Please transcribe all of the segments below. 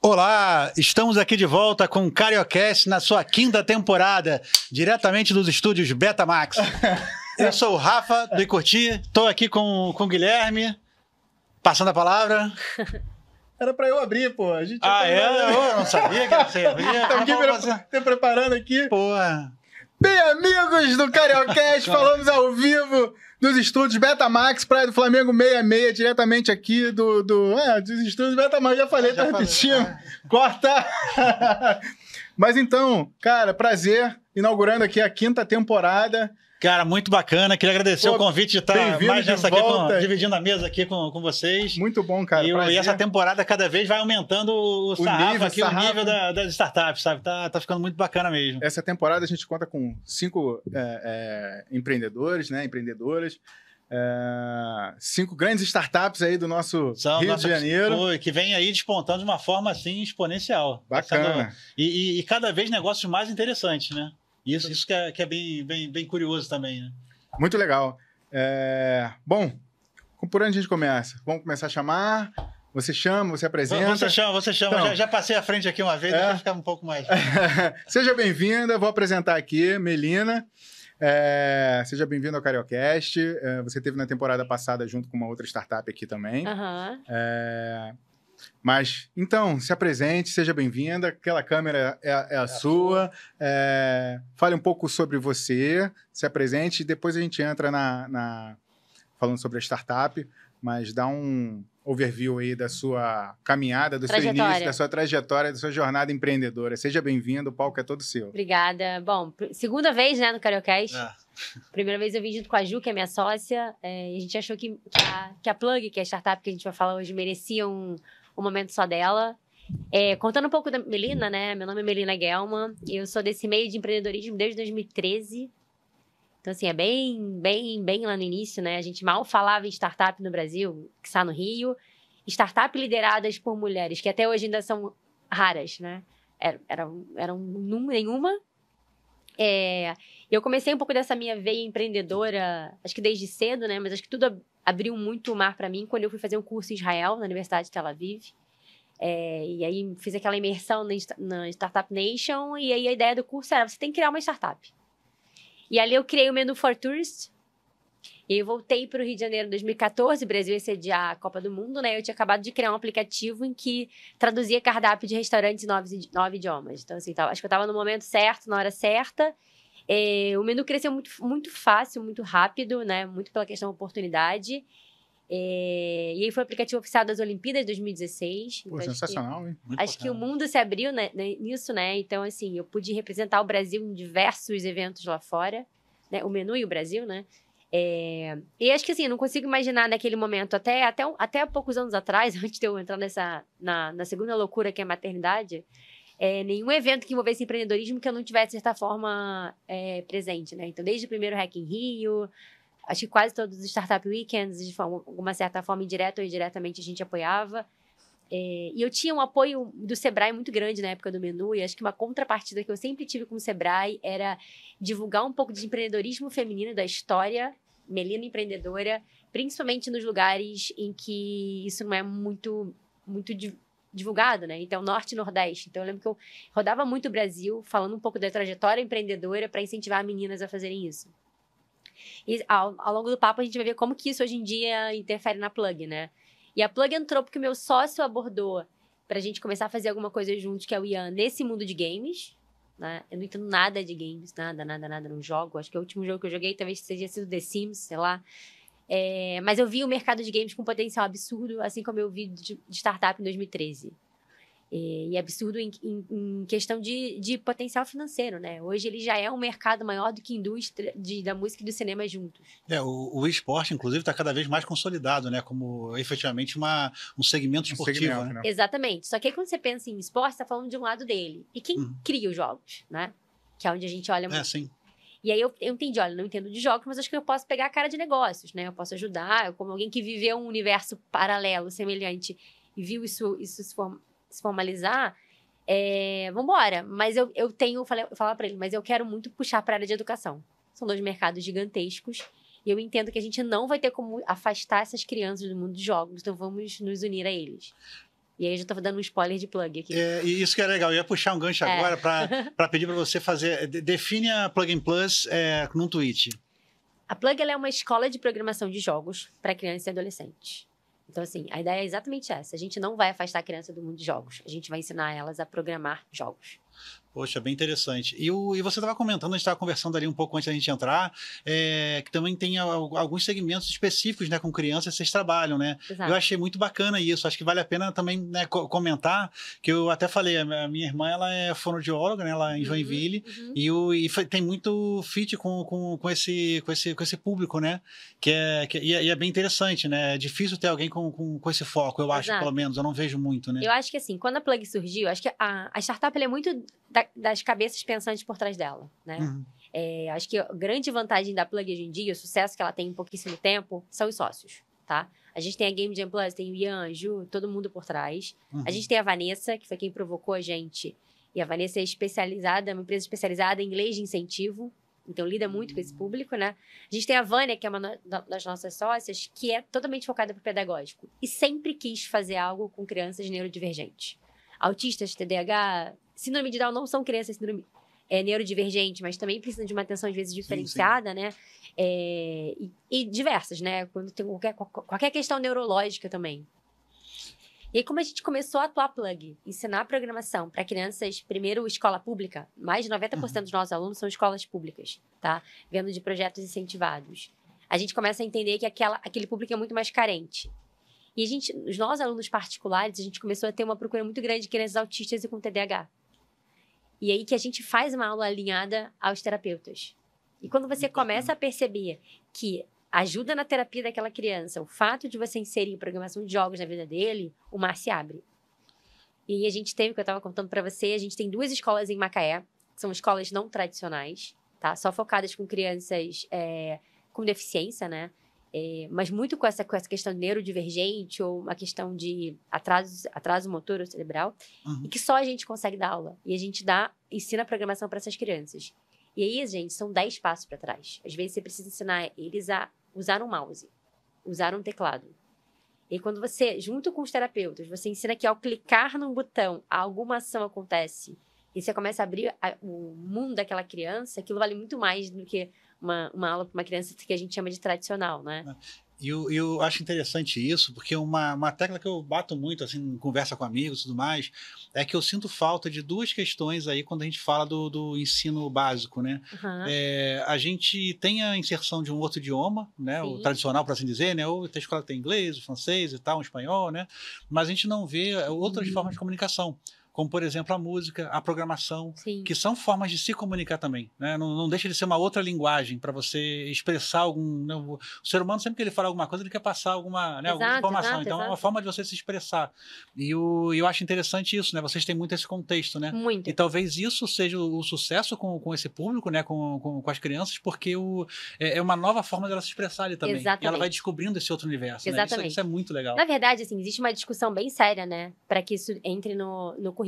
Olá, estamos aqui de volta com o Cariocast na sua 5ª temporada, diretamente dos estúdios Betamax. Eu sou o Rafa, do Icurti, estou aqui com o Guilherme, passando a palavra. Era pra eu abrir, pô. A gente Eu não sabia que você ia abrir. Estamos aqui preparando aqui. Pô. Bem, amigos do Cariocast, falamos ao vivo dos estúdios Betamax, Praia do Flamengo 66, diretamente aqui dos estúdios Betamax. Já falei, tá repetindo. Corta! Mas então, cara, prazer, inaugurando aqui a 5ª temporada. Cara, muito bacana. Queria agradecer o convite de estar mais nessa aqui, dividindo a mesa aqui com vocês. Muito bom, cara. E essa temporada cada vez vai aumentando o sarrafo aqui, o nível das startups, sabe? Tá ficando muito bacana mesmo. Essa temporada a gente conta com 5 empreendedores, né? Empreendedoras. 5 grandes startups aí do nosso Rio de Janeiro. Que vem aí despontando de uma forma assim exponencial. Bacana. E cada vez negócios mais interessantes, né? Isso que é bem curioso também, né? Muito legal. Bom, por onde a gente começa? Vamos começar a chamar? Você chama, você apresenta? Você chama. Então, já passei à frente aqui uma vez, deixa eu ficar um pouco mais. Seja bem-vinda, vou apresentar aqui, Melina. Seja bem-vindo ao Cariocast. Você esteve na temporada passada junto com uma outra startup aqui também. Mas, então, se apresente, seja bem-vinda. Aquela câmera é a sua. Fale um pouco sobre você, se apresente. E depois a gente entra falando sobre a startup. Mas dá um overview aí da sua caminhada, do seu início, da sua trajetória, da sua jornada empreendedora. Seja bem-vindo, o palco é todo seu. Obrigada. Bom, segunda vez, né, no Cariocast. Primeira vez eu vim junto com a Ju, que é minha sócia. E a gente achou que a Plug, que é a startup que a gente vai falar hoje, merecia um momento só dela. Contando um pouco da Melina, né? Meu nome é Melina Guelman. Eu sou desse meio de empreendedorismo desde 2013. Então, assim, é bem lá no início, né? A gente mal falava em startup no Brasil, que está no Rio. Startup lideradas por mulheres, que até hoje ainda são raras, né? Eram nenhuma. Eu comecei um pouco dessa minha veia empreendedora, acho que desde cedo, né? Mas acho que tudo abriu muito o mar para mim quando eu fui fazer um curso em Israel, na Universidade de Tel Aviv. E aí fiz aquela imersão na Startup Nation, e aí a ideia do curso era, você tem que criar uma startup. E ali eu criei o Menu for Tourists, e eu voltei para o Rio de Janeiro em 2014, o Brasil ia sediar a Copa do Mundo, né? Eu tinha acabado de criar um aplicativo em que traduzia cardápio de restaurantes em 9 idiomas. Então, assim, acho que eu estava no momento certo, na hora certa. O menu cresceu muito, muito fácil, muito rápido, né? Muito pela questão da oportunidade. E aí foi o aplicativo oficial das Olimpíadas de 2016. Pô, então, sensacional, hein? Acho que o mundo se abriu, né, nisso, né? Então, assim, eu pude representar o Brasil em diversos eventos lá fora, né? O menu e o Brasil, né? E acho que, assim, eu não consigo imaginar naquele momento, até há poucos anos atrás, antes de eu entrar na segunda loucura que é a maternidade, nenhum evento que envolvesse empreendedorismo que eu não tivesse, de certa forma, presente, né? Então, desde o primeiro Hack in Rio, acho que quase todos os Startup Weekends, de alguma certa forma, indireta ou indiretamente, a gente apoiava. E eu tinha um apoio do Sebrae muito grande na época do Menu, e acho que uma contrapartida que eu sempre tive com o Sebrae era divulgar um pouco de empreendedorismo feminino, da história, Melina empreendedora, principalmente nos lugares em que isso não é muito divulgado, né? Então, Norte e Nordeste. Então, eu lembro que eu rodava muito o Brasil, falando um pouco da trajetória empreendedora para incentivar meninas a fazerem isso. E ao longo do papo, a gente vai ver como que isso hoje em dia interfere na Plug, né? E a Plug entrou porque o meu sócio abordou pra gente começar a fazer alguma coisa juntos, que é o Ian, nesse mundo de games, né? Eu não entendo nada de games, nada, não jogo. Acho que o último jogo que eu joguei talvez seja sido The Sims, sei lá. Mas eu vi o mercado de games com potencial absurdo, assim como eu vi de startup em 2013. E absurdo em questão de potencial financeiro, né? Hoje ele já é um mercado maior do que a indústria da música e do cinema juntos. O esporte, inclusive, está cada vez mais consolidado, né? Como efetivamente um segmento esportivo, né? Exatamente. Só que aí, quando você pensa em esporte, você está falando de um lado dele. E quem cria os jogos, né? Que é onde a gente olha muito. Sim. E aí eu entendi, olha, não entendo de jogos, mas acho que eu posso pegar a cara de negócios, né? Eu posso ajudar, como alguém que viveu um universo paralelo, semelhante, e viu isso se formalizar, vambora. Mas eu falar para ele, mas eu quero muito puxar para a área de educação. São 2 mercados gigantescos e eu entendo que a gente não vai ter como afastar essas crianças do mundo de jogos, então vamos nos unir a eles. E aí eu já tô dando um spoiler de Plug aqui. E isso que é legal. Eu ia puxar um gancho agora para pedir para você fazer... Define a Plug Plus num tweet. A Plug ela é uma escola de programação de jogos para crianças e adolescentes. Então, assim, a ideia é exatamente essa. A gente não vai afastar a criança do mundo de jogos. A gente vai ensinar elas a programar jogos. Poxa, bem interessante. E você estava comentando, a gente estava conversando ali um pouco antes da gente entrar, que também tem alguns segmentos específicos, né, com crianças que vocês trabalham, né? Exato. Eu achei muito bacana isso. Acho que vale a pena também, né, comentar, que eu até falei, a minha irmã, ela é fonoaudióloga, né, lá em Joinville, e tem muito fit com esse público, né? E é bem interessante, né? É difícil ter alguém com esse foco, eu acho, pelo menos. Eu não vejo muito, né? Eu acho que, assim, quando a Plug surgiu, acho que a startup ela é muito das cabeças pensantes por trás dela, né? Acho que a grande vantagem da Plug hoje em dia, o sucesso que ela tem em pouquíssimo tempo, são os sócios, tá? A gente tem a Game Jam Plus, tem o Ian, a Ju, todo mundo por trás. A gente tem a Vanessa, que foi quem provocou a gente. E a Vanessa é especializada, uma empresa especializada em leis de incentivo. Então, lida muito com esse público, né? A gente tem a Vânia, que é uma das nossas sócias, que é totalmente focada para o pedagógico. E sempre quis fazer algo com crianças neurodivergentes. Autistas, TDAH, síndrome de Down não são crianças neurodivergentes, mas também precisam de uma atenção, às vezes, diferenciada, né? E diversas, né? Quando tem qualquer questão neurológica também. E aí, como a gente começou a atuar Plug, ensinar programação para crianças, primeiro, escola pública, mais de 90% dos nossos alunos são escolas públicas, tá? Vendo de projetos incentivados. A gente começa a entender que aquele público é muito mais carente. E os nossos alunos particulares, a gente começou a ter uma procura muito grande de crianças autistas e com TDAH. E aí que a gente faz uma aula alinhada aos terapeutas. E quando você começa a perceber que ajuda na terapia daquela criança, o fato de você inserir programação de jogos na vida dele, o mar se abre. E aí a gente tem, o que eu estava contando para você, a gente tem 2 escolas em Macaé, que são escolas não tradicionais, tá? Só focadas com crianças com deficiência, né? Mas muito com essa questão neurodivergente ou uma questão de atraso motor ou cerebral, e que só a gente consegue dar aula. E a gente ensina a programação para essas crianças. E aí, gente, são 10 passos para trás. Às vezes você precisa ensinar eles a usar um mouse, usar um teclado. E quando você, junto com os terapeutas, você ensina que ao clicar num botão, alguma ação acontece, e você começa a abrir o mundo daquela criança, aquilo vale muito mais do que uma aula para uma criança que a gente chama de tradicional, né? E eu acho interessante isso, porque uma tecla que eu bato muito, assim, em conversa com amigos e tudo mais, é que eu sinto falta de 2 questões aí quando a gente fala do ensino básico, né? A gente tem a inserção de um outro idioma, né? O tradicional, por assim dizer, né? Ou tem escola que tem inglês, o francês e tal, o espanhol, né? Mas a gente não vê outras formas de comunicação, como, por exemplo, a música, a programação, que são formas de se comunicar também, né? Não deixa de ser uma outra linguagem para você expressar algum... Né? O ser humano, sempre que ele fala alguma coisa, ele quer passar alguma informação. Então, é uma forma de você se expressar. E eu acho interessante isso, né? Vocês têm muito esse contexto, né? Muito. E talvez isso seja o sucesso com esse público, né? Com as crianças, porque é uma nova forma dela se expressar ali também. Exatamente. E ela vai descobrindo esse outro universo, Exatamente. né? Isso é muito legal. Na verdade, assim, existe uma discussão bem séria, né? Para que isso entre no currículo,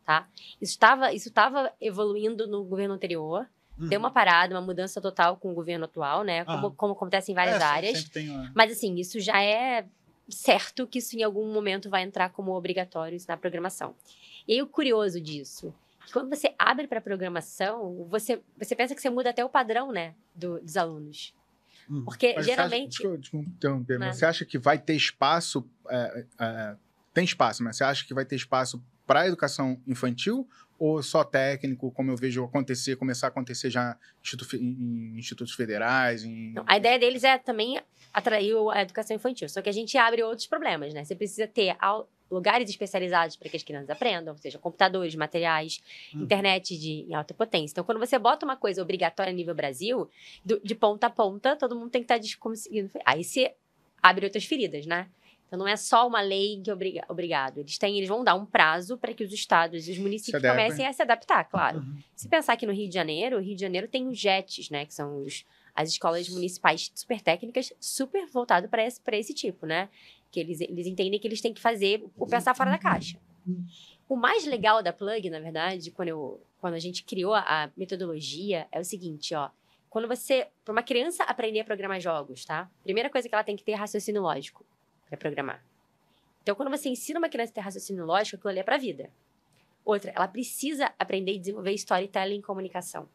tá? Isso estava evoluindo no governo anterior, deu uma parada, uma mudança total com o governo atual, né? Como acontece em várias áreas. Mas, assim, isso já é certo que isso em algum momento vai entrar como obrigatório na programação. E aí, o curioso disso, que quando você abre para programação, você pensa que você muda até o padrão, né? Dos alunos. Porque, mas geralmente... Desculpa interromper, mas você acha que vai ter espaço... tem espaço, mas você acha que vai ter espaço para a educação infantil ou só técnico, como eu vejo começar a acontecer já em institutos federais? Não, a ideia deles é também atrair a educação infantil, só que a gente abre outros problemas, né? Você precisa ter lugares especializados para que as crianças aprendam, ou seja, computadores, materiais, internet em alta potência. Então, quando você bota uma coisa obrigatória a nível Brasil, de ponta a ponta, todo mundo tem que estar conseguindo. Aí você abre outras feridas, né? Então, não é só uma lei que é obrigado. Eles vão dar um prazo para que os estados e os municípios comecem a se adaptar, claro. Se pensar que no Rio de Janeiro tem os JETs, né? Que são as escolas municipais super técnicas, super voltado para esse tipo, né? Que eles entendem que eles têm que fazer o pensar fora da caixa. O mais legal da Plug, na verdade, quando a gente criou a metodologia, é o seguinte, ó. Para uma criança aprender a programar jogos, tá? Primeira coisa que ela tem que ter é raciocínio lógico para programar. Então, quando você ensina uma criança a ter raciocínio lógico, aquilo ali é pra vida. Outra, ela precisa aprender e desenvolver storytelling e comunicação.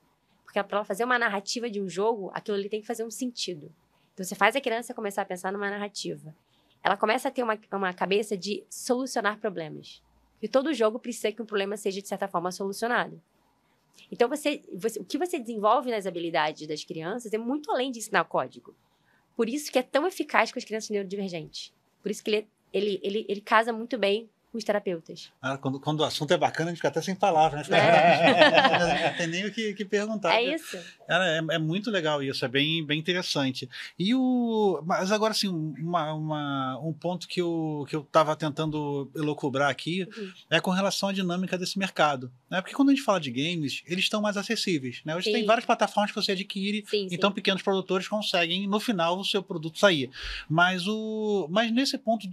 Porque para ela fazer uma narrativa de um jogo, aquilo ali tem que fazer um sentido. Então, você faz a criança começar a pensar numa narrativa. Ela começa a ter uma cabeça de solucionar problemas. E todo jogo precisa que um problema seja, de certa forma, solucionado. Então, o que você desenvolve nas habilidades das crianças é muito além de ensinar código. Por isso que é tão eficaz com as crianças neurodivergentes. Por isso que ele casa muito bem com os terapeutas. Quando o assunto é bacana, a gente fica até sem palavras, né? Não tem nem o que perguntar. É isso. É muito legal isso, é bem interessante. Mas agora, assim, um ponto que eu estava tentando elocubrar aqui é com relação à dinâmica desse mercado. Né? Porque quando a gente fala de games, eles estão mais acessíveis. Né? Hoje tem várias plataformas que você adquire, então pequenos produtores conseguem, no final, o seu produto sair. Mas nesse ponto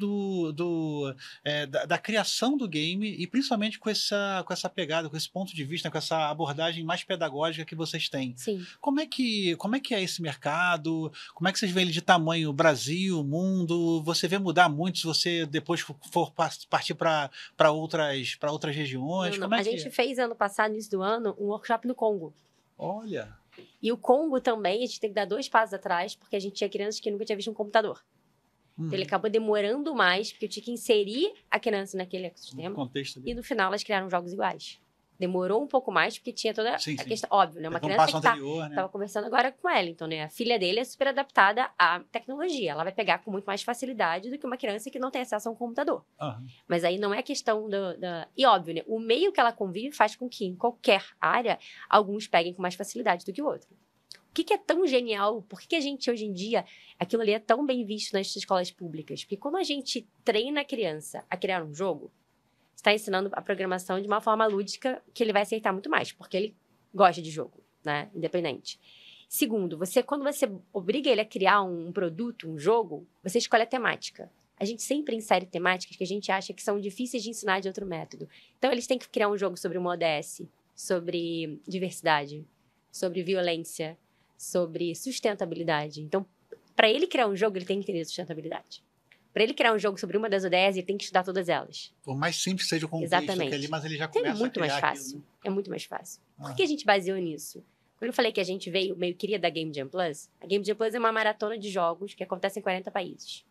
da criação do game, e principalmente com essa pegada, com esse ponto de vista, com essa abordagem mais pedagógica que vocês têm. Sim. Como é que é esse mercado? Como é que vocês veem ele de tamanho? Brasil, mundo? Você vê mudar muito se você depois for partir para outras regiões? Não. Como é a gente fez ano passado, no início do ano, um workshop no Congo. Olha! E o Congo também, a gente tem que dar 2 passos atrás, porque a gente tinha crianças que nunca tinha visto um computador. Então, ele acabou demorando mais, porque eu tinha que inserir a criança naquele ecossistema. Contexto e no final, elas criaram jogos iguais. Demorou um pouco mais, porque tinha toda a questão... Óbvio, né? Uma criança que estava conversando agora com o Wellington, né? A filha dele é super adaptada à tecnologia. Ela vai pegar com muito mais facilidade do que uma criança que não tem acesso a um computador. Mas aí não é questão E óbvio, né? O meio que ela convive faz com que, em qualquer área, alguns peguem com mais facilidade do que o outro. O que é tão genial? Por que a gente, hoje em dia, aquilo ali é tão bem visto nas escolas públicas? Porque quando a gente treina a criança a criar um jogo, está ensinando a programação de uma forma lúdica que ele vai aceitar muito mais, porque ele gosta de jogo, né? Independente. Segundo, quando você obriga ele a criar um produto, um jogo, você escolhe a temática. A gente sempre insere temáticas que a gente acha que são difíceis de ensinar de outro método. Então, eles têm que criar um jogo sobre uma ODS, sobre diversidade, sobre violência, sobre sustentabilidade. Então, para ele criar um jogo, ele tem que entender sustentabilidade. Para ele criar um jogo sobre uma das ODS, ele tem que estudar todas elas. Por mais simples seja o contexto ali, mas ele já começa a criar mais fácil. Aquilo. É muito mais fácil. Por que a gente baseou nisso? Quando eu falei que a gente queria da Game Jam Plus, a Game Jam Plus é uma maratona de jogos que acontece em 40 países.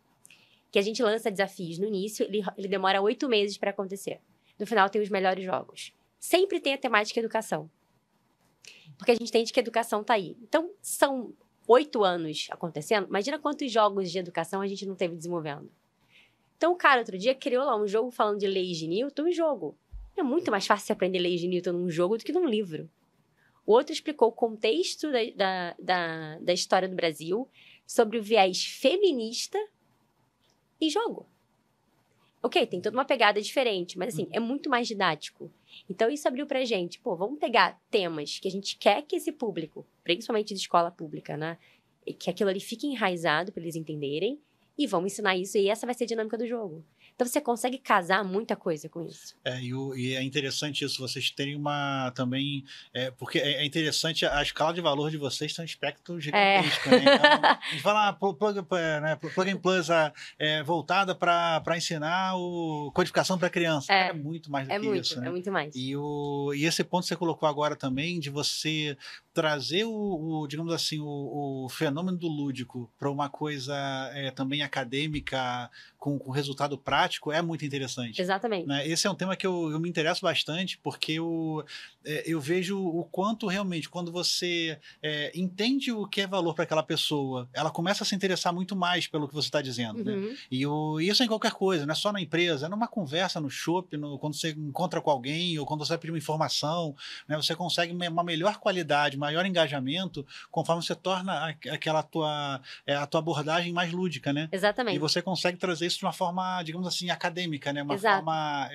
Que a gente lança desafios no início, ele demora 8 meses para acontecer. No final, tem os melhores jogos. Sempre tem a temática educação. Porque a gente entende que a educação está aí. Então, são 8 anos acontecendo. Imagina quantos jogos de educação a gente não teve desenvolvendo. Então, o cara, outro dia, criou lá um jogo falando de leis de Newton em jogo. É muito mais fácil você aprender leis de Newton num jogo do que num livro. O outro explicou o contexto da história do Brasil sobre o viés feminista em jogo. Ok, tem toda uma pegada diferente, mas assim, é muito mais didático. Então, isso abriu pra gente, vamos pegar temas que a gente quer que esse público, principalmente de escola pública, né, que aquilo ali fique enraizado para eles entenderem, e vamos ensinar isso, e essa vai ser a dinâmica do jogo. Então, você consegue casar muita coisa com isso. E é interessante isso, vocês terem também... porque é interessante, a escala de valor de vocês tem um espectro gigantesco. Né? Então, a gente fala, Plug and Plus voltada para ensinar codificação para criança. É muito mais do que isso. Né? É muito mais. E esse ponto que você colocou agora também, de você trazer digamos assim, o fenômeno do lúdico para uma coisa também acadêmica, com resultado prático, é muito interessante. Exatamente. Né? Esse é um tema que eu me interesso bastante, porque eu vejo o quanto realmente, quando você entende o que é valor para aquela pessoa, ela começa a se interessar muito mais pelo que você está dizendo. Né? E isso é em qualquer coisa, não é só na empresa, é numa conversa, no shopping, quando você encontra com alguém, ou quando você vai pedir uma informação, né? Você consegue uma melhor qualidade, maior engajamento, conforme você torna a tua abordagem mais lúdica, né? Exatamente. E você consegue trazer isso de uma forma, digamos assim, acadêmica, né? Uma forma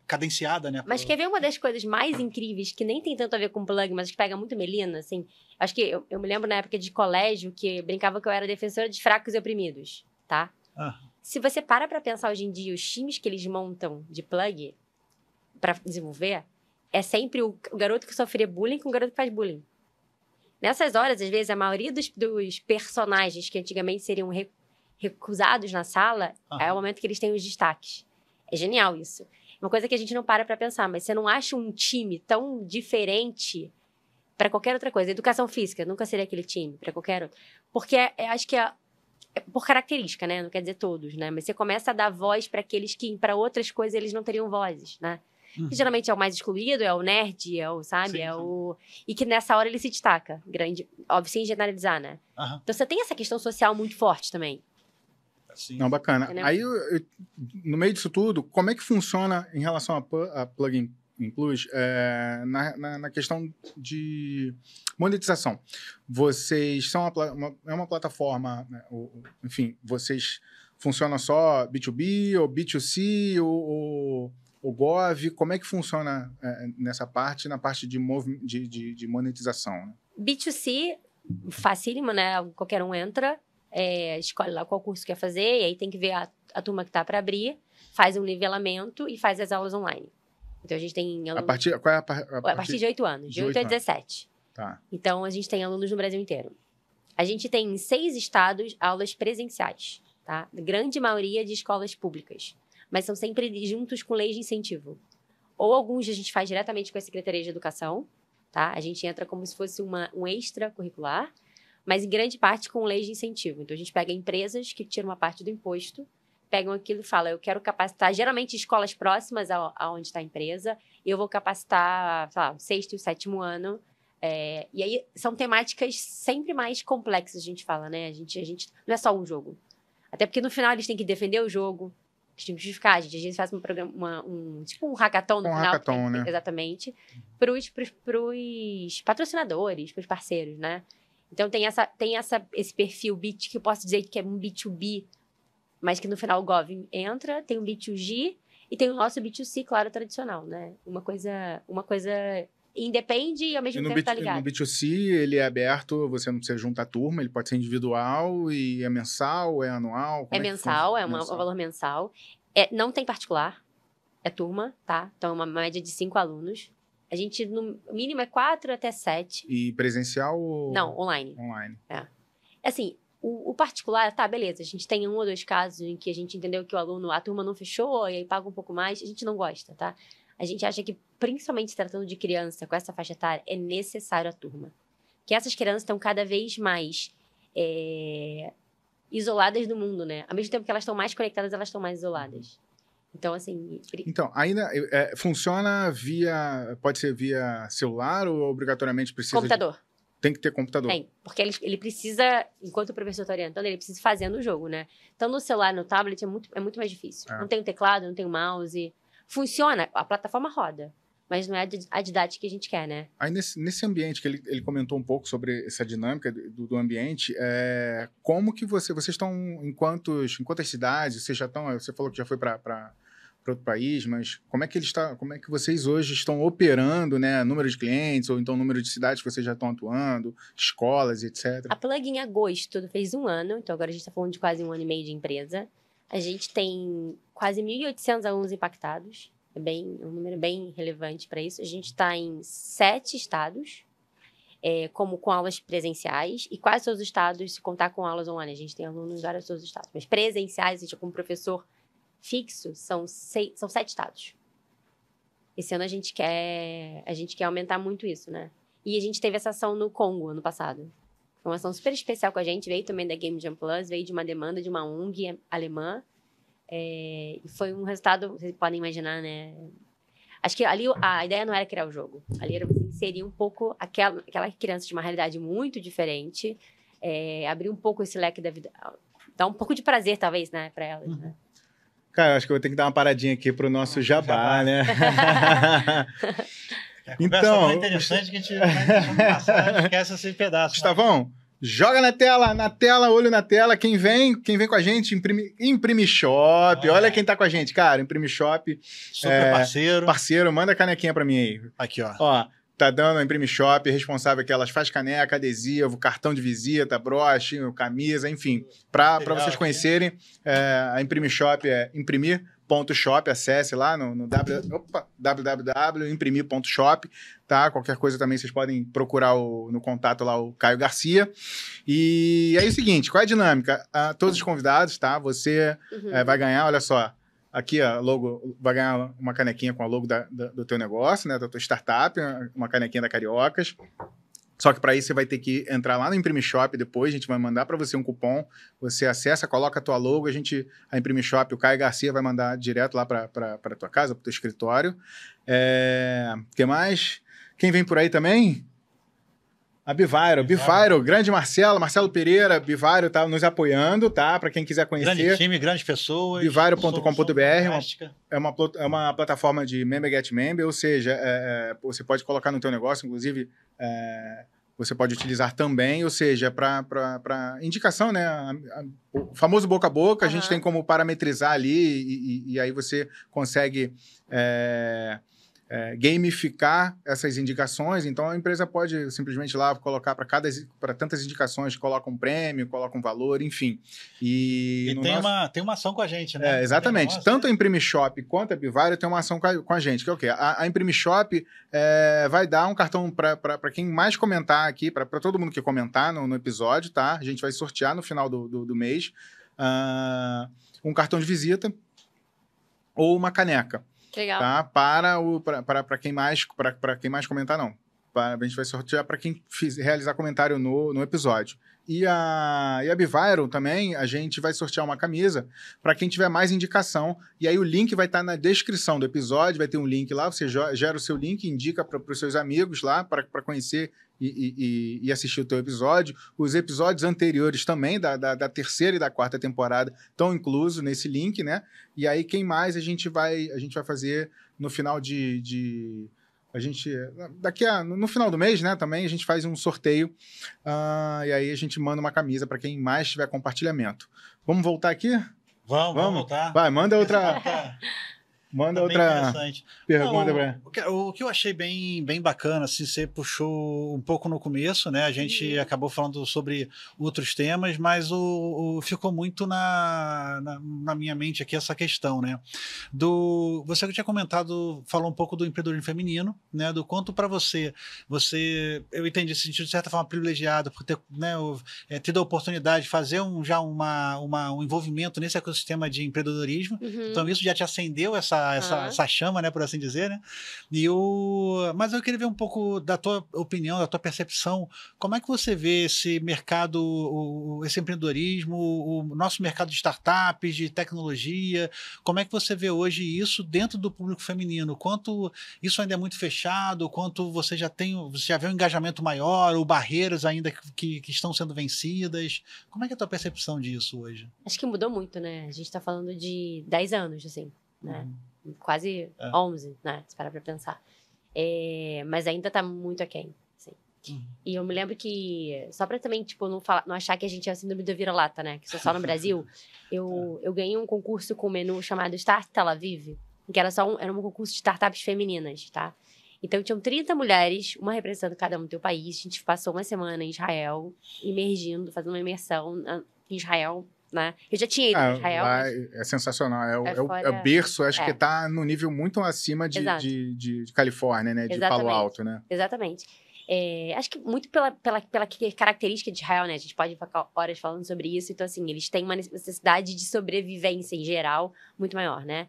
cadenciada, né? Mas quer ver uma das coisas mais incríveis, que nem tem tanto a ver com plug, mas que pega muito Melina, assim? Acho que eu me lembro na época de colégio que brincava que eu era defensora de fracos e oprimidos, tá? Se você para pensar hoje em dia, os times que eles montam de plug para desenvolver, é sempre o garoto que sofria bullying com o garoto que faz bullying. Nessas horas, às vezes, a maioria dos personagens que antigamente seriam recusados na sala, é o momento que eles têm os destaques. É genial isso. Uma coisa que a gente não para pensar, mas você não acha um time tão diferente para qualquer outra coisa? Educação física nunca seria aquele time para qualquer outro. Porque acho que é por característica, né? Não quer dizer todos, né? Mas você começa a dar voz para aqueles que, para outras coisas, eles não teriam vozes, né? Que geralmente é o mais excluído, é o nerd, é o, sabe? Sim, o... E que nessa hora ele se destaca. Grande, óbvio, sem generalizar, né? Então você tem essa questão social muito forte também. Sim. Não, bacana. Entendeu? Aí, no meio disso tudo, como é que funciona em relação a Plug Plus na questão de monetização? Vocês são uma plataforma, né, enfim, vocês funcionam só B2B ou B2C ou Gov? Como é que funciona nessa parte, na parte de monetização? Né? B2C, facílimo, né? Qualquer um entra, escolhe lá qual curso quer fazer, e aí tem que ver a turma que tá para abrir, faz um nivelamento e faz as aulas online. Então, a gente tem alunos... Qual é a partir de 8 anos, de 8 a 17. Tá. Então, a gente tem alunos no Brasil inteiro. A gente tem em 6 estados aulas presenciais, tá? Grande maioria de escolas públicas. Mas são sempre juntos com leis de incentivo. Ou alguns a gente faz diretamente com a Secretaria de Educação, tá? A gente entra como se fosse um extracurricular, mas em grande parte com leis de incentivo. Então, a gente pega empresas que tiram uma parte do imposto, pegam aquilo e falam, eu quero capacitar, geralmente escolas próximas aonde está a empresa, e eu vou capacitar, sei lá, o 6º e o 7º ano. E aí, são temáticas sempre mais complexas, a gente fala, né? A gente não é só um jogo. Até porque, no final, eles têm que defender o jogo, eles têm que justificar. A gente faz um programa, tipo um hackathon no final. Hackathon, né? Exatamente. Pros patrocinadores, pros parceiros, né? Então, tem esse perfil que eu posso dizer que é um B2B, mas que no final o Gov entra, tem um B2G e tem o nosso B2C, claro, tradicional, né? Uma coisa independe e ao mesmo tempo tá ligado. No B2C, ele é aberto, você não precisa juntar turma, ele pode ser individual e é mensal, é anual? É mensal, um valor mensal. Não tem particular, é turma, tá? Então, é uma média de 5 alunos. A gente, no mínimo, é 4 até 7. E presencial ou... Não, online. Online. Assim, o particular, tá, beleza. A gente tem 1 ou 2 casos em que a gente entendeu que a turma não fechou e aí paga um pouco mais. A gente não gosta, tá? A gente acha que, principalmente se tratando de criança com essa faixa etária, é necessário a turma. Que essas crianças estão cada vez mais isoladas do mundo, né? Ao mesmo tempo que elas estão mais conectadas, elas estão mais isoladas. Então, assim... Então, ainda funciona pode ser via celular ou obrigatoriamente precisa... Computador. Tem que ter computador. Tem, porque ele precisa, enquanto o professor está orientando, ele precisa fazer no jogo, né? Então, no celular, no tablet, é muito mais difícil. Não tem o teclado, não tem o mouse. Funciona, a plataforma roda, mas não é a didática que a gente quer, né? Aí, nesse ambiente, que ele comentou um pouco sobre essa dinâmica do ambiente, como que vocês estão em quantas cidades? Você falou que já foi para outro país, mas como é que vocês hoje estão operando, né? Número de clientes, ou então número de cidades que vocês já estão atuando, escolas, etc. A Plug, em agosto, fez 1 ano, então agora a gente está falando de quase 1 ano e meio de empresa. A gente tem quase 1.800 alunos impactados, um número bem relevante para isso. A gente está em 7 estados, como com aulas presenciais, e quase todos os estados, se contar com aulas online. A gente tem alunos em vários todos os estados, mas presenciais, a gente como professor fixo, são 7 estados. Esse ano a gente quer aumentar muito isso, né? E a gente teve essa ação no Congo, ano passado. Foi uma ação super especial com a gente, veio também da Game Jam Plus, veio de uma demanda de uma ONG alemã. E foi um resultado, vocês podem imaginar, né? Acho que ali a ideia não era criar o jogo. Ali era você inserir um pouco aquela criança de uma realidade muito diferente, abrir um pouco esse leque da vida, dar um pouco de prazer, talvez, né, para elas, né? Cara, acho que eu vou ter que dar uma paradinha aqui pro nosso jabá, né? Então, é interessante que a gente vai deixando passar, não esquece esse pedaço. Gustavão, joga na tela, olho na tela. Quem vem com a gente, Imprime Shop. Olha quem tá com a gente, cara. Imprime Shop. Super parceiro. Parceiro, manda a canequinha pra mim aí. Aqui, ó. Ó, tá dando a Imprime Shop, responsável que elas faz caneca, adesivo, cartão de visita, broche, camisa, enfim. Pra vocês conhecerem, a Imprime Shop é imprimir imprimir.shop, acesse lá no www.imprimir.shop, tá? Qualquer coisa também vocês podem procurar no contato lá o Caio Garcia. E é o seguinte, qual é a dinâmica? Todos os convidados, tá? Você vai ganhar, olha só, aqui, ó, logo, vai ganhar uma canequinha com a logo do teu negócio, né? Da tua startup, uma canequinha da Cariocas. Só que para isso você vai ter que entrar lá no Imprime Shop depois, a gente vai mandar para você um cupom, você acessa, coloca a tua logo, a Imprime Shop, o Caio Garcia vai mandar direto lá para tua casa, para o teu escritório. Que mais? Quem vem por aí também? A Bivairo, grande Marcelo Pereira, Bivairo tá nos apoiando, tá? Para quem quiser conhecer. Grande time, grandes pessoas. Bivairo.com.br é uma plataforma de Member Get Member, ou seja, você pode colocar no teu negócio, inclusive você pode utilizar também, ou seja, para indicação, né? O famoso boca a boca, a gente tem como parametrizar ali e aí você consegue gamificar essas indicações. Então a empresa pode simplesmente ir lá colocar para tantas indicações, coloca um prêmio, coloca um valor, enfim. E tem uma ação com a gente, né? Exatamente. Tanto a Imprime Shop quanto a Bivairo tem uma ação com a gente, que é o quê? A Imprime Shop vai dar um cartão para quem mais comentar aqui, para todo mundo que comentar no episódio, tá? A gente vai sortear no final do mês um cartão de visita ou uma caneca. Legal. Tá? Para quem mais comentar, não. A gente vai sortear para quem realizar comentário no episódio. E a Bivairo também, a gente vai sortear uma camisa para quem tiver mais indicação. E aí o link vai estar na descrição do episódio, vai ter um link lá, você gera o seu link, indica para os seus amigos lá, para conhecer e assistir o teu episódio. Os episódios anteriores também, da terceira e da quarta temporada, estão inclusos nesse link, né? E aí, quem mais a gente vai fazer no final no final do mês, né? Também a gente faz um sorteio e aí a gente manda uma camisa para quem mais tiver compartilhamento. Vamos voltar aqui? Vamos voltar. Vai, manda outra... Manda outra pergunta para o que eu achei bem bacana, assim, você puxou um pouco no começo, né? A gente acabou falando sobre outros temas, mas ficou muito na minha mente aqui essa questão, né? Você que tinha comentado, falou um pouco do empreendedorismo feminino, né? Do quanto para você, eu entendi esse sentido de certa forma privilegiado por ter, né, tido a oportunidade de fazer um envolvimento nesse ecossistema de empreendedorismo. Então isso já te acendeu essa chama, né, por assim dizer, né? Mas eu queria ver um pouco da tua opinião, da tua percepção, como é que você vê esse mercado, esse empreendedorismo, o nosso mercado de startups, de tecnologia, como é que você vê hoje isso dentro do público feminino? Quanto isso ainda é muito fechado, quanto você já vê um engajamento maior, ou barreiras ainda que estão sendo vencidas? Como é que é a tua percepção disso hoje? Acho que mudou muito, né? A gente está falando de 10 anos, assim, né? Quase 11, né? Se parar pra pensar. Mas ainda tá muito aquém, assim. E eu me lembro que, só pra também, tipo, não achar que a gente é a síndrome do vira-lata, né? Que só no Brasil, eu ganhei um concurso com um menu chamado Start Tel Aviv, que era um concurso de startups femininas, tá? Então, tinham 30 mulheres, uma representando cada um do teu país. A gente passou uma semana em Israel, fazendo uma imersão em Israel, né? Eu já tinha ido para Israel. É sensacional. É o berço, acho que está no nível muito acima de Califórnia, né? De Palo Alto, né? Exatamente. Acho que muito pela característica de Israel, né? A gente pode ficar horas falando sobre isso. Então, assim, eles têm uma necessidade de sobrevivência em geral muito maior, né?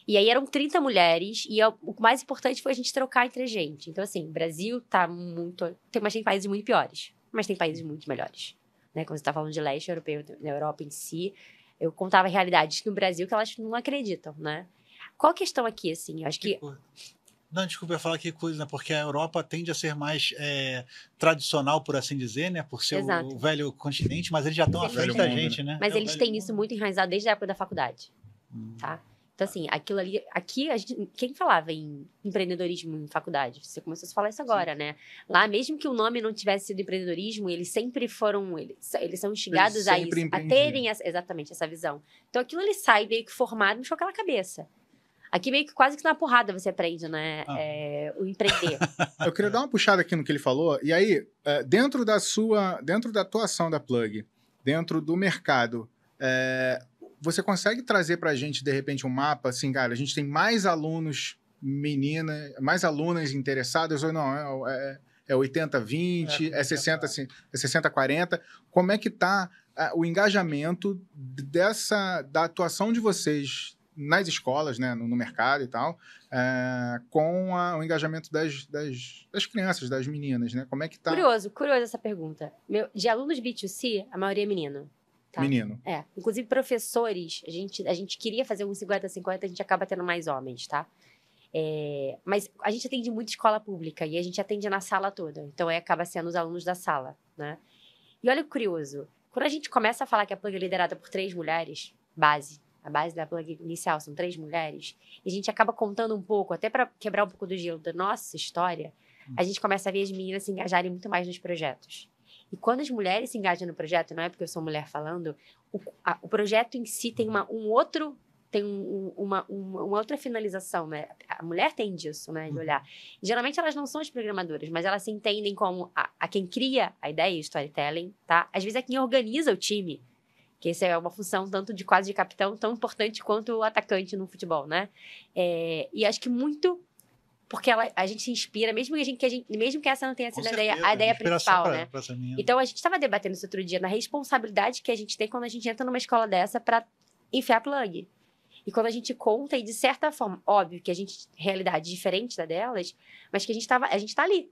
E aí eram 30 mulheres, e o mais importante foi a gente trocar entre a gente. Então, assim, o Brasil tá muito... Mas tem países muito piores, mas tem países muito melhores. Né, quando você está falando de leste europeu, na Europa em si, eu contava realidades que no Brasil que elas não acreditam, né? Qual a questão aqui, assim? Eu acho que... Não, desculpa, eu ia falar que coisa, né? Porque a Europa tende a ser mais tradicional, por assim dizer, né? Por ser o velho continente, mas eles já estão à frente da gente, né? Mas eles têm isso muito enraizado desde a época da faculdade, tá? Então, assim, aquilo ali... Aqui, quem falava em empreendedorismo em faculdade? Você começou a falar isso agora, né? Lá, mesmo que o nome não tivesse sido empreendedorismo, eles sempre foram... Eles são instigados a isso, a terem exatamente essa visão. Então, aquilo ele sai meio que formado com aquela cabeça. Aqui meio que quase que na porrada você aprende, né? O empreender. Eu queria dar uma puxada aqui no que ele falou. E aí, dentro da tua ação da Plug, dentro do mercado... você consegue trazer pra gente, de repente, um mapa, assim, cara, a gente tem mais alunos mais alunas interessadas ou não? É 80-20, é 60-40? Como é que tá o engajamento da atuação de vocês nas escolas, né, no mercado e tal, com o engajamento das crianças, das meninas, né? Como é que tá? Curioso essa pergunta. De alunos B2C, a maioria é menino. Tá? Menino. Inclusive professores, a gente queria fazer um 50-50, a gente acaba tendo mais homens, tá? Mas a gente atende muito escola pública e a gente atende na sala toda. Então, acaba sendo os alunos da sala, né? E olha que curioso. Quando a gente começa a falar que a Plug é liderada por 3 mulheres, a base da Plug inicial são 3 mulheres, e a gente acaba contando um pouco, até para quebrar um pouco do gelo da nossa história, a gente começa a ver as meninas se engajarem muito mais nos projetos. E quando as mulheres se engajam no projeto, não é porque eu sou mulher falando, o projeto em si tem uma outra finalização, né? A mulher tem disso, né? De olhar. E, geralmente elas não são as programadoras, mas elas se entendem como a quem cria a ideia e o storytelling, tá? Às vezes é quem organiza o time, que essa é uma função tanto de quase de capitão, tão importante quanto o atacante no futebol, né? E acho que muito porque a gente se inspira, mesmo que essa não tenha sido a ideia principal, né? Então, a gente estava debatendo isso outro dia, na responsabilidade que a gente tem quando a gente entra numa escola dessa para enfiar plug. E quando a gente conta, e de certa forma, óbvio que a gente realidade diferente da delas, mas que a gente tá ali,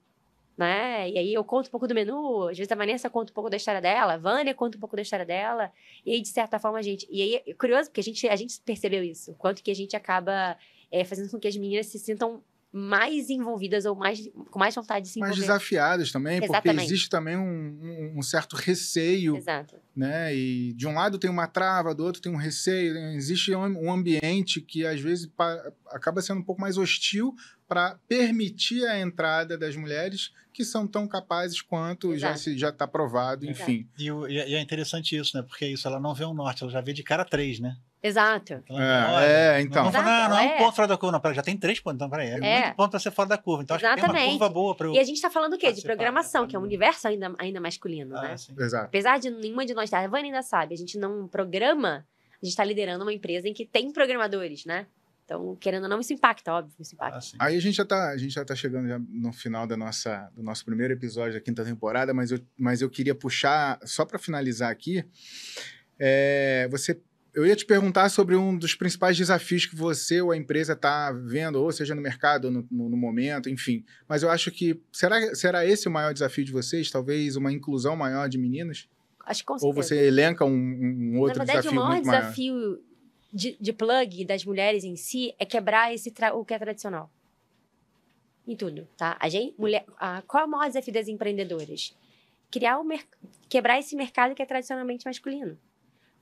né? E aí eu conto um pouco do menu, às vezes a Vanessa conta um pouco da história dela, a Vânia conta um pouco da história dela, e aí, de certa forma, E aí é curioso, porque a gente percebeu isso, o quanto que a gente acaba fazendo com que as meninas se sintam mais envolvidas ou com mais vontade de se envolver. Mais desafiadas também, Exatamente. Porque existe também um certo receio. Exato. Né? E de um lado tem uma trava, do outro tem um receio. Né? Existe um ambiente que, às vezes, acaba sendo um pouco mais hostil para permitir a entrada das mulheres que são tão capazes quanto já está provado, enfim. E é interessante isso, né? Porque isso, ela não vê um norte, ela já vê de cara 3, né? Exato. Então. Não é um ponto fora da curva, não, já tem 3 pontos, então peraí, muito ponto para ser fora da curva. Então, acho que tem uma curva boa para eu... E a gente está falando o quê? De programação, que é um universo ainda masculino, né? Sim. Exato. Apesar de nenhuma de nós estar, a Vânia ainda sabe, a gente não programa, a gente está liderando uma empresa em que tem programadores, né? Então, querendo ou não, isso impacta, óbvio, isso impacta. Aí a gente já tá chegando já no final do nosso primeiro episódio da 5ª temporada, mas eu queria puxar, só para finalizar aqui, eu ia te perguntar sobre um dos principais desafios que você ou a empresa está vendo, ou seja, no mercado, ou no momento, enfim. Mas eu acho que... Será esse o maior desafio de vocês? Talvez uma inclusão maior de meninas? Acho que com certeza. Ou você elenca um outro desafio muito maior? Na verdade, o maior desafio de plug das mulheres em si é quebrar o que é tradicional. Em tudo, tá? Qual é o maior desafio das empreendedoras? Quebrar esse mercado que é tradicionalmente masculino.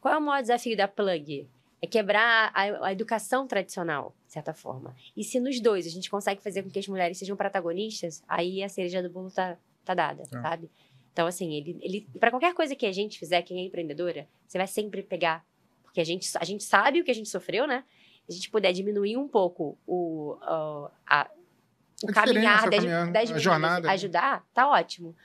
Qual é o maior desafio da Plug? É quebrar a educação tradicional, de certa forma. E se nos dois a gente consegue fazer com que as mulheres sejam protagonistas, aí a cereja do bolo tá dada, sabe? Então, assim, para qualquer coisa que a gente fizer, quem é empreendedora, você vai sempre pegar. Porque a gente sabe o que a gente sofreu, né? Se a gente puder diminuir um pouco o caminhar das meninas, jornada, ajudar, tá ótimo.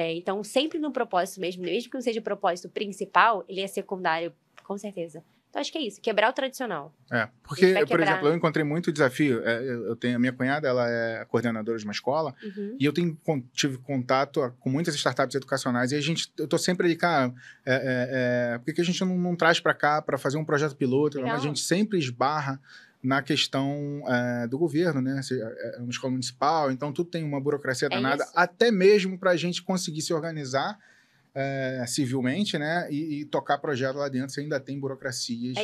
Então, sempre no propósito mesmo que não seja o propósito principal, ele é secundário, com certeza. Então, acho que é isso, quebrar o tradicional. Porque, por exemplo, eu encontrei muito desafio. A minha cunhada, ela é coordenadora de uma escola, e eu tive contato com muitas startups educacionais, e eu tô sempre ali, cara, por que a gente não traz para cá para fazer um projeto piloto? Mas a gente sempre esbarra na questão do governo, né? É uma escola municipal, então tudo tem uma burocracia danada, até mesmo para a gente conseguir se organizar civilmente, né? E tocar projeto lá dentro, você ainda tem burocracias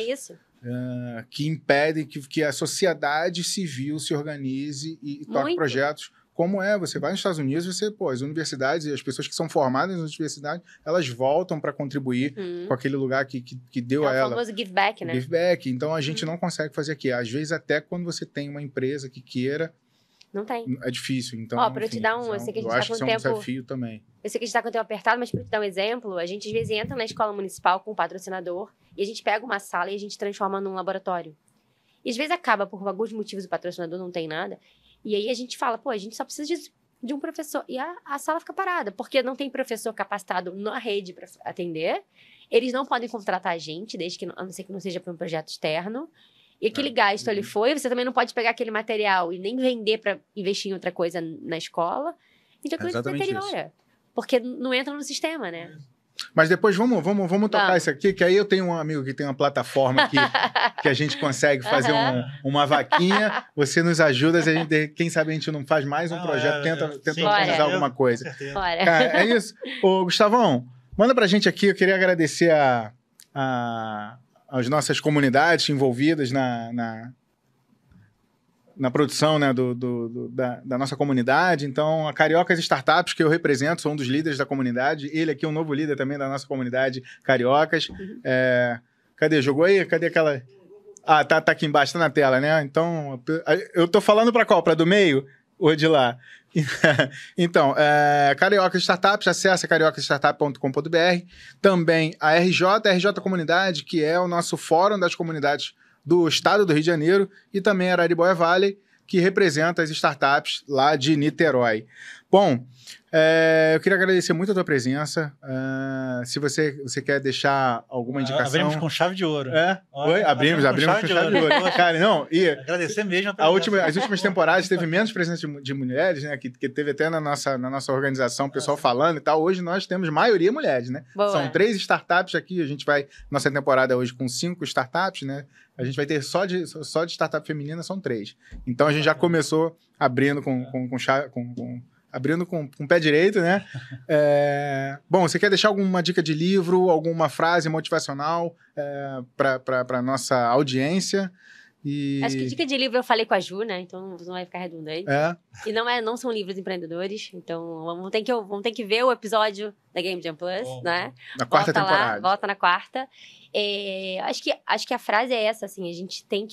que impedem que a sociedade civil se organize e toque projetos. Como você vai nos Estados Unidos, as universidades e as pessoas que são formadas nas universidades, elas voltam para contribuir com aquele lugar que deu a ela. É o famoso give back, né? Give back. Então, a gente não consegue fazer aqui. Às vezes, até quando você tem uma empresa que queira... Não tem. É difícil. Então, para eu te dar eu sei que a gente tá com tempo... desafio também. Eu sei que a gente está com o tempo apertado, mas para te dar um exemplo, a gente às vezes entra na escola municipal com o patrocinador e a gente pega uma sala e a gente transforma num laboratório. E às vezes acaba, por alguns motivos, o patrocinador não tem nada... E aí a gente fala, a gente só precisa de de um professor. E a sala fica parada, porque não tem professor capacitado na rede para atender. Eles não podem contratar a gente, a não ser que não seja para um projeto externo. E aquele gasto ali você também não pode pegar aquele material e nem vender para investir em outra coisa na escola. Então, aquilo deteriora. Porque não entra no sistema, né? Mas depois vamos tocar isso aqui, que aí eu tenho um amigo que tem uma plataforma que a gente consegue fazer uma vaquinha, você nos ajuda, a gente, quem sabe a gente não faz mais um projeto, tenta organizar alguma coisa. Cara, é isso. Ô, Gustavão, manda pra gente aqui, eu queria agradecer as nossas comunidades envolvidas na produção, né, da nossa comunidade. Então, a Cariocas Startups, que eu represento, sou um dos líderes da comunidade. Ele aqui é um novo líder também da nossa comunidade Cariocas. Cadê? Jogou aí? Cadê aquela... Ah, tá aqui embaixo, tá na tela, né? Então, eu tô falando para qual? Para do meio ou de lá? Então, Cariocas Startups, acessa cariocastartup.com.br. Também a RJ Comunidade, que é o nosso fórum das comunidades do estado do Rio de Janeiro, e também a Araribóia Valley, que representa as startups lá de Niterói. Bom, eu queria agradecer muito a tua presença. Se você quer deixar alguma indicação... Abrimos com chave de ouro. Oi? Abrimos com chave de ouro. Cara, não, agradecer mesmo a presença. As últimas temporadas teve menos presença de mulheres, né? Que teve até na nossa organização, o pessoal falando e tal. Hoje nós temos maioria mulheres, né? Boa. São 3 startups aqui. A gente vai... Nossa temporada hoje com 5 startups, né? A gente vai ter só de startup feminina, são 3. Então a gente já começou abrindo abrindo com o pé direito, né? Bom, você quer deixar alguma dica de livro, alguma frase motivacional para nossa audiência? Acho que dica de livro eu falei com a Ju, né? Então não vai ficar redundante. E não são livros empreendedores. Então vamos ter que ver o episódio da Game Jam Plus, né? Na quarta temporada. Volta na quarta. Acho que a frase é essa, assim, a gente tem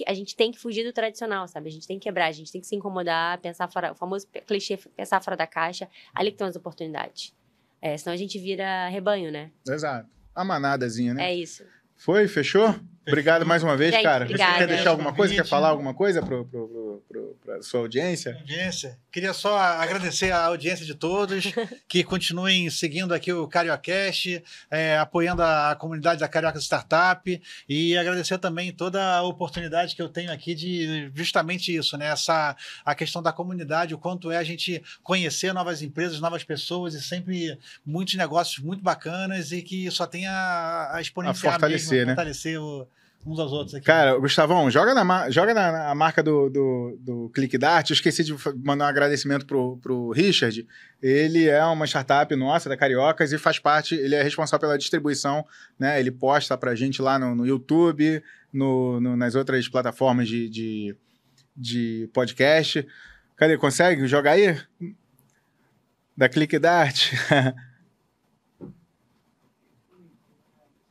que fugir do tradicional, sabe? A gente tem que quebrar, a gente tem que se incomodar, pensar fora, o famoso clichê, pensar fora da caixa, ali que estão as oportunidades. Senão a gente vira rebanho, né? Exato. A manadazinha, né? É isso. Foi? Fechou? Obrigado mais uma vez, gente, cara. Obrigada. Você quer deixar alguma coisa? Quer falar alguma coisa para sua audiência? Queria só agradecer a audiência de todos, que continuem seguindo aqui o Cariocast, apoiando a comunidade da Carioca Startup, e agradecer também toda a oportunidade que eu tenho aqui de justamente isso, né? A questão da comunidade, o quanto a gente conhecer novas empresas, novas pessoas, e sempre muitos negócios muito bacanas, e que só tem a exponenciar fortalecer, né? Fortalecer uns aos outros aqui. Cara, Gustavão, joga na marca do ClickDart. Eu esqueci de mandar um agradecimento pro Richard. Ele é uma startup nossa, da Cariocas, e faz parte, ele é responsável pela distribuição, né? Ele posta pra gente lá no YouTube, nas outras plataformas de podcast. Cadê? Consegue? Joga aí? Da ClickDart.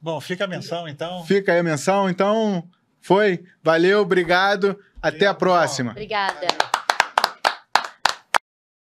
Bom, fica a menção, então. Fica aí a menção, então. Foi. Valeu, obrigado. Até a próxima. Obrigada.